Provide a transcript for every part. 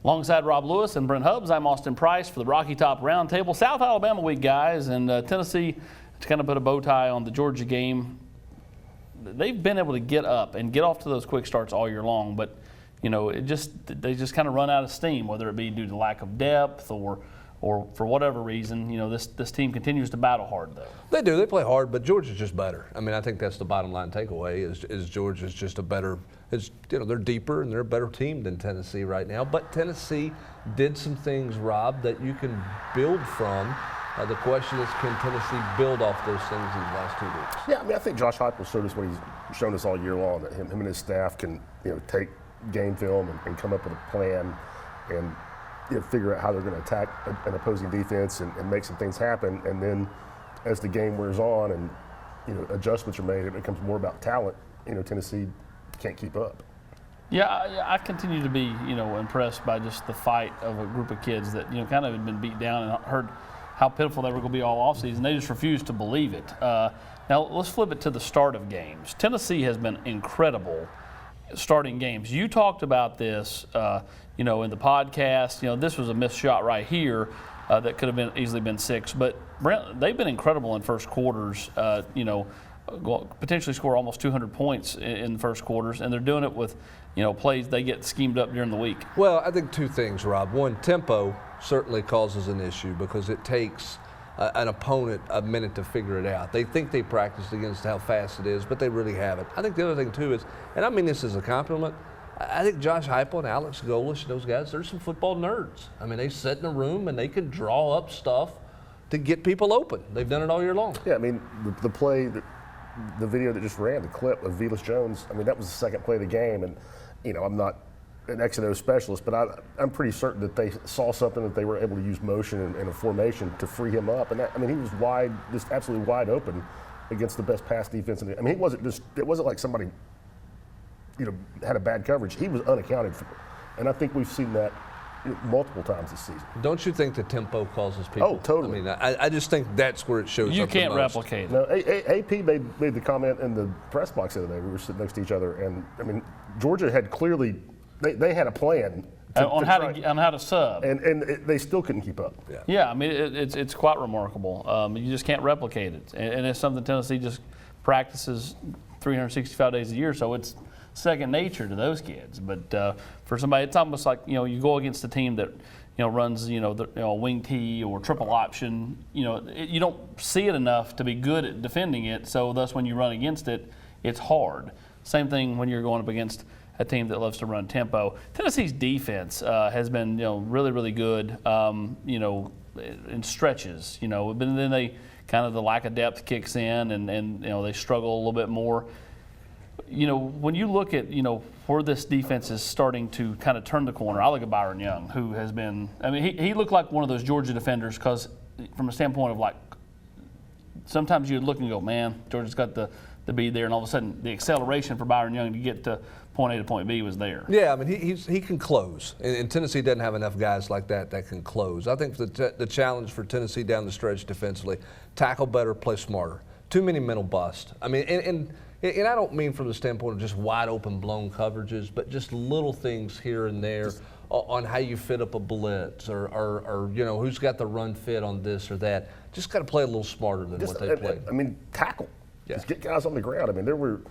Alongside Rob Lewis and Brent Hubbs, I'm Austin Price for the Rocky Top Roundtable. South Alabama week, guys, and Tennessee, to kind of put a bow tie on the Georgia game, they've been able to get up and get off to those quick starts all year long, but they just kind of run out of steam, whether it be due to lack of depth or for whatever reason. This team continues to battle hard, though. They do. They play hard, but Georgia's just better. I mean, I think that's the bottom line takeaway is Georgia's just a better. They're deeper and they're a better team than Tennessee right now. But Tennessee did some things, Rob, that you can build from. The question is, can Tennessee build off those things these last 2 weeks? Yeah, I mean, I think Josh Heupel showed us what he's shown us all year long, that him and his staff can take game film and come up with a plan and figure out how they're going to attack an opposing defense and make some things happen. And then as the game wears on and adjustments are made, it becomes more about talent. Tennessee can't keep up. Yeah, I continue to be impressed by just the fight of a group of kids that kind of had been beat down and heard how pitiful they were going to be all offseason. They just refused to believe it. Now let's flip it to the start of games. Tennessee has been incredible starting games. You talked about this, in the podcast. This was a missed shot right here that could have easily been 6. But Brent, they've been incredible in first quarters. Potentially score almost 200 points in the first quarters, and they're doing it with plays they get schemed up during the week. Well, I think 2 things, Rob. One, tempo certainly causes an issue because it takes an opponent a minute to figure it out. They think they practiced against how fast it is, but they really haven't. I think the other thing, too, is, and I mean this as a compliment, I think Josh Heupel and Alex Golesh and those guys, they're some football nerds. I mean, they sit in a room and they can draw up stuff to get people open. They've done it all year long. Yeah, I mean, the play, the video that just ran, the clip of Velus Jones, I mean, that was the second play of the game. And, I'm not an X and O specialist, but I'm pretty certain that they saw something that they were able to use motion and a formation to free him up. And he was wide, just absolutely wide open against the best pass defense. I mean, it wasn't like somebody, had a bad coverage. He was unaccounted for. And I think we've seen that multiple times this season. Don't you think the tempo causes people? Oh, totally. I mean, I just think that's where it shows up. You can't the most. replicate it. No, AP made the comment in the press box the other day. We were sitting next to each other, and I mean, Georgia had clearly they had a plan on how to sub, and they still couldn't keep up. Yeah, I mean, it's quite remarkable. You just can't replicate it, and it's something Tennessee just practices 365 days a year, so it's second nature to those kids. But for somebody, it's almost like you go against a team that runs wing tee or triple option. You don't see it enough to be good at defending it. So thus, when you run against it, it's hard. Same thing when you're going up against a team that loves to run tempo. Tennessee's defense has been really, really good. In stretches. But then they kind of the lack of depth kicks in, and they struggle a little bit more. When you look at, where this defense is starting to kind of turn the corner, I look at Byron Young, who has been, I mean, he looked like one of those Georgia defenders because from a standpoint of like, sometimes you'd look and go, man, Georgia's got the B there, and all of a sudden the acceleration for Byron Young to get to point A to point B was there. Yeah, I mean, he can close, and Tennessee doesn't have enough guys like that can close. I think the challenge for Tennessee down the stretch defensively, tackle better, play smarter. Too many mental busts. I mean, and I don't mean from the standpoint of just wide open blown coverages, but just little things here and there on how you fit up a blitz or who's got the run fit on this or that. Just got to play a little smarter than what they play. I mean, tackle. Yeah. Just get guys on the ground. I mean, there were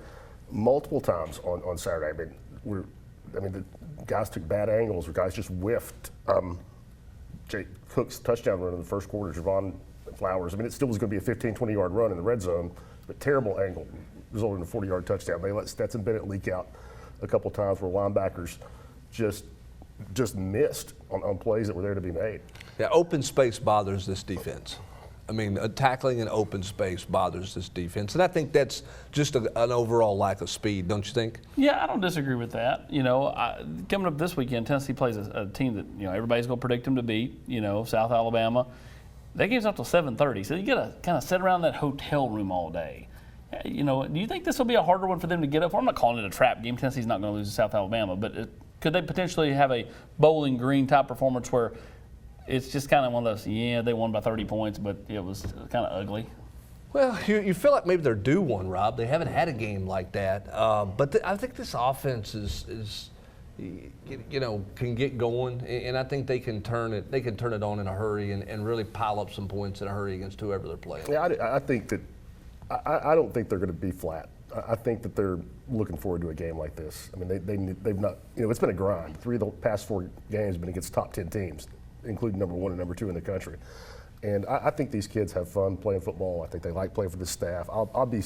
multiple times on Saturday. I mean, the guys took bad angles or guys just whiffed. Jake Cook's touchdown run in the first quarter, Javon Flowers. I mean, it still was going to be a 15, 20-yard run in the red zone, but terrible angle, resulted in a 40-yard touchdown. They let Stetson Bennett leak out a couple times where linebackers just missed on plays that were there to be made. Yeah, open space bothers this defense. I mean, tackling in open space bothers this defense, and I think that's just an overall lack of speed, don't you think? Yeah, I don't disagree with that. Coming up this weekend, Tennessee plays a team that everybody's going to predict them to beat. South Alabama. That game's up till 7:30, so you got to kind of sit around that hotel room all day. Do you think this will be a harder one for them to get up for? I'm not calling it a trap game. Tennessee's not going to lose to South Alabama, but could they potentially have a Bowling Green type performance where it's just kind of one of those, they won by 30 points, but it was kind of ugly? Well, you feel like maybe they're due one, Rob. They haven't had a game like that. But I think this offense is can get going, and I think they can turn it. They can turn it on in a hurry and really pile up some points in a hurry against whoever they're playing. Yeah, I think that I don't think they're going to be flat. I think that they're looking forward to a game like this. I mean, they've not. It's been a grind. 3 of the past 4 games have been against top 10 teams, including number 1 and number 2 in the country. And I think these kids have fun playing football. I think they like playing for the staff. I'll be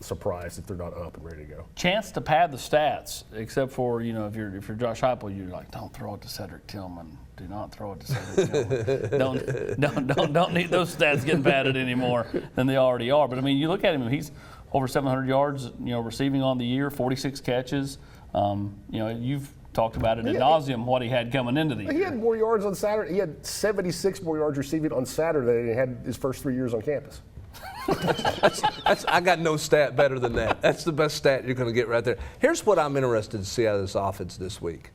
surprised if they're not up and ready to go. Chance to pad the stats, except for if you're Josh Heupel, you're like, don't throw it to Cedric Tillman. Do not throw it to Cedric Tillman. don't need those stats getting padded anymore than they already are. But I mean, you look at him; he's over 700 yards, receiving on the year, 46 catches. You've talked about it ad nauseum what he had coming into the year. He had more yards on Saturday. He had 76 more yards receiving on Saturday than he had his first 3 years on campus. I got no stat better than that. That's the best stat you're going to get right there. Here's what I'm interested to see out of this offense this week.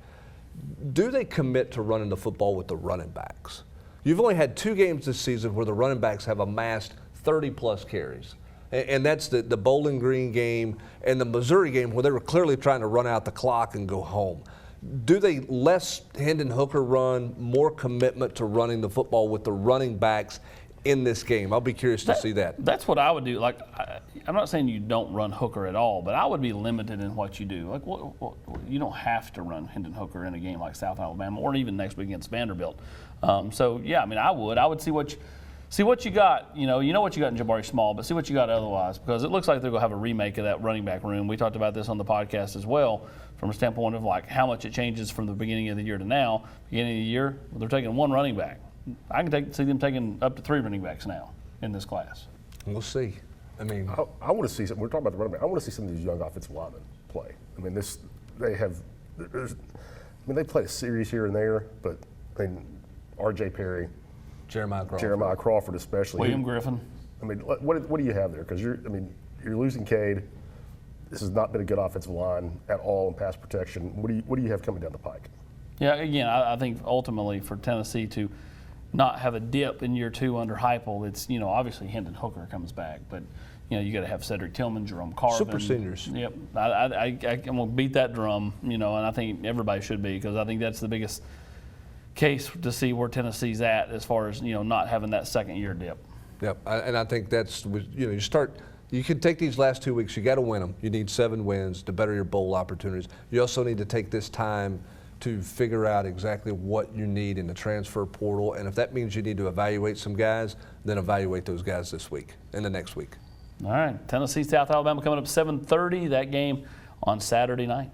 Do they commit to running the football with the running backs? You've only had 2 games this season where the running backs have amassed 30-plus carries. And that's the Bowling Green game and the Missouri game where they were clearly trying to run out the clock and go home. Do they less Hendon Hooker run, more commitment to running the football with the running backs in this game? I'll be curious to see that. That's what I would do. Like, I'm not saying you don't run Hooker at all, but I would be limited in what you do. Like, you don't have to run Hendon Hooker in a game like South Alabama or even next week against Vanderbilt. So yeah, I mean, I would see what you got. You know what you got in Jabari Small, but see what you got otherwise, because it looks like they're going to have a remake of that running back room. We talked about this on the podcast as well, from a standpoint of like how much it changes from the beginning of the year to now. Beginning of the year, they're taking 1 running back. I can see them taking up to 3 running backs now in this class. We'll see. I mean, I want to see some. We're talking about the running back. I want to see some of these young offensive linemen play. I mean, they played a series here and there, but I mean, R.J. Perry, Jeremiah Crawford especially. William Griffin. I mean, what do you have there? Because you're losing Cade. This has not been a good offensive line at all in pass protection. What do you have coming down the pike? Yeah, again, I think ultimately for Tennessee to not have a dip in year 2 under Heupel, it's obviously Hendon Hooker comes back, but you got to have Cedric Tillman, Jerome Carvin. Super seniors. Yep, I'm gonna beat that drum, and I think everybody should be, because I think that's the biggest case to see where Tennessee's at as far as not having that second year dip. Yep, and I think that's you can take these last 2 weeks. You got to win them. You need 7 wins to better your bowl opportunities. You also need to take this time to figure out exactly what you need in the transfer portal, and if that means you need to evaluate some guys, then evaluate those guys this week and the next week. All right, Tennessee, South Alabama coming up 7:30. That game on Saturday night.